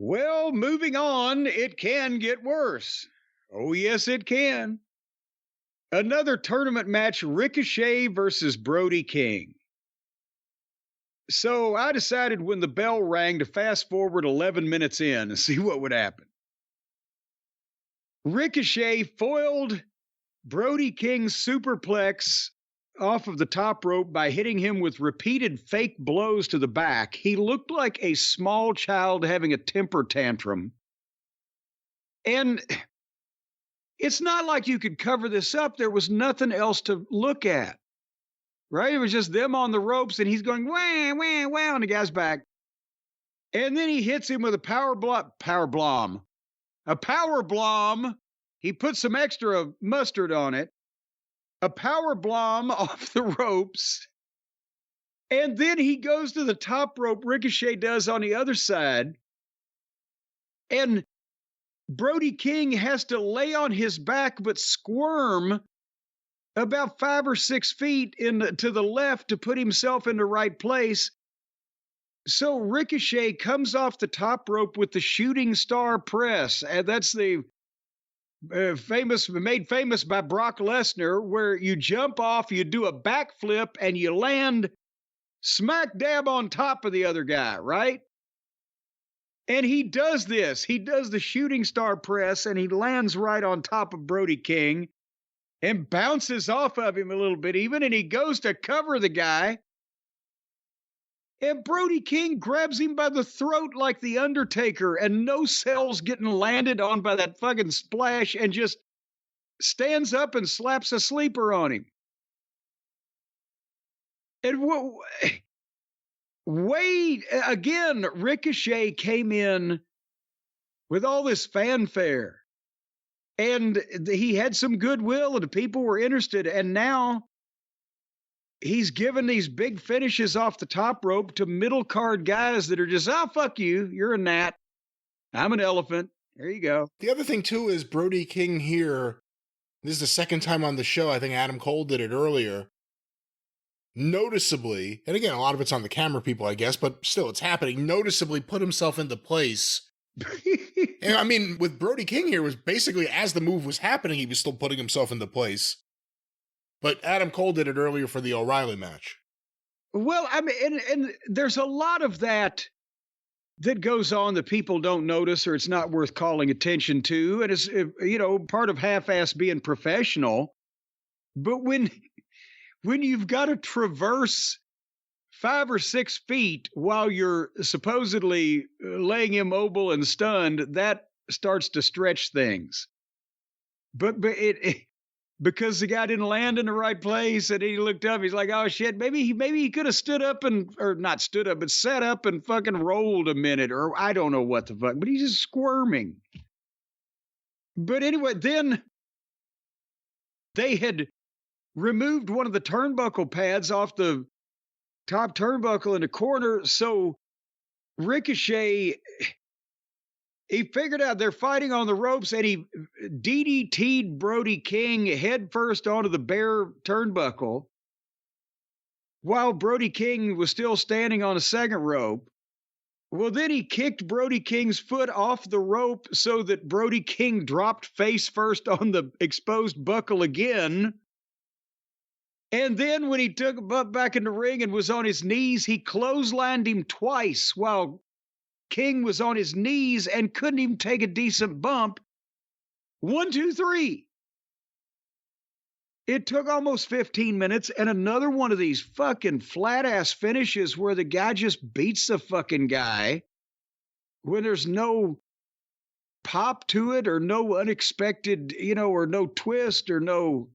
Well, moving on, it can get worse. Oh, yes, it can. Another tournament match, Ricochet versus Brody King. So I decided when the bell rang to fast forward 11 minutes in and see what would happen. Ricochet foiled Brody King's superplex off of the top rope by hitting him with repeated fake blows to the back. He looked like a small child having a temper tantrum. And it's not like you could cover this up. There was nothing else to look at, right? It was just them on the ropes, and he's going, wah, wah, wah, on the guy's back. And then he hits him with a power blom. A power blom. He put some extra mustard on it. A power blom off the ropes. And then he goes to the top rope, Ricochet does on the other side. And Brody King has to lay on his back but squirm about 5 or 6 feet to the left to put himself in the right place. So Ricochet comes off the top rope with the shooting star press. And that's the made famous by Brock Lesnar, where you jump off, you do a backflip, and you land smack dab on top of the other guy, right? And he does this. He does the shooting star press, and he lands right on top of Brody King and bounces off of him a little bit even, and he goes to cover the guy. And Brody King grabs him by the throat like the Undertaker, and no cells getting landed on by that fucking splash, and just stands up and slaps a sleeper on him. And Wade, again, Ricochet came in with all this fanfare, and he had some goodwill, and the people were interested, and now he's given these big finishes off the top rope to middle card guys that are just, oh, fuck you. You're a gnat. I'm an elephant. There you go. The other thing, too, is Brody King here. This is the second time on the show. I think Adam Cole did it earlier. Noticeably, and again, a lot of it's on the camera people, I guess, but still, it's happening. Noticeably put himself into place. And I mean, with Brody King here, was basically as the move was happening, he was still putting himself into place. But Adam Cole did it earlier for the O'Reilly match. Well, I mean, and there's a lot of that goes on that people don't notice, or it's not worth calling attention to. And it's, part of half-ass being professional. But when you've got to traverse 5 or 6 feet while you're supposedly laying immobile and stunned, that starts to stretch things. But because the guy didn't land in the right place, and he looked up, he's like, oh shit, maybe he could have stood up or not stood up, but sat up and fucking rolled a minute, or I don't know what the fuck, but he's just squirming. But anyway, then they had removed one of the turnbuckle pads off the top turnbuckle in the corner, so Ricochet, he figured out they're fighting on the ropes, and he DDT'd Brody King head first onto the bare turnbuckle while Brody King was still standing on a second rope. Well, then he kicked Brody King's foot off the rope so that Brody King dropped face first on the exposed buckle again. And then when he took him up back in the ring and was on his knees, he clotheslined him twice while King was on his knees and couldn't even take a decent bump. 1, 2, 3. It took almost 15 minutes, and another one of these fucking flat-ass finishes where the guy just beats the fucking guy when there's no pop to it or no unexpected, or no twist or no...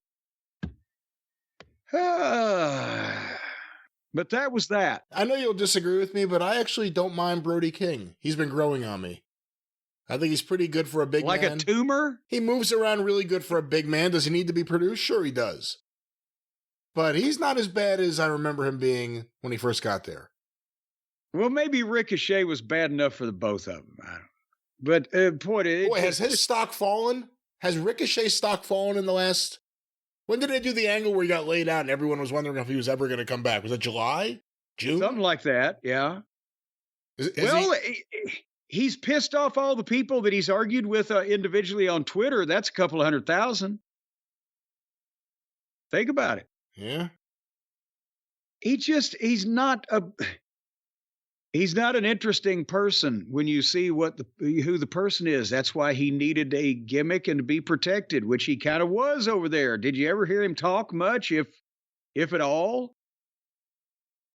But that was that. I know you'll disagree with me, but I actually don't mind Brody King. He's been growing on me. I think he's pretty good for a big man. Like a tumor? He moves around really good for a big man. Does he need to be produced? Sure he does. But he's not as bad as I remember him being when he first got there. Well, maybe Ricochet was bad enough for the both of them. I don't know. But, boy, has his stock fallen? Has Ricochet's stock fallen in the last... When did they do the angle where he got laid out and everyone was wondering if he was ever going to come back? Was it July? June? Something like that, yeah. He's pissed off all the people that he's argued with individually on Twitter. That's a couple of 100,000. Think about it. Yeah. He's not an interesting person when you see who the person is. That's why he needed a gimmick and to be protected, which he kind of was over there. Did you ever hear him talk much, if at all?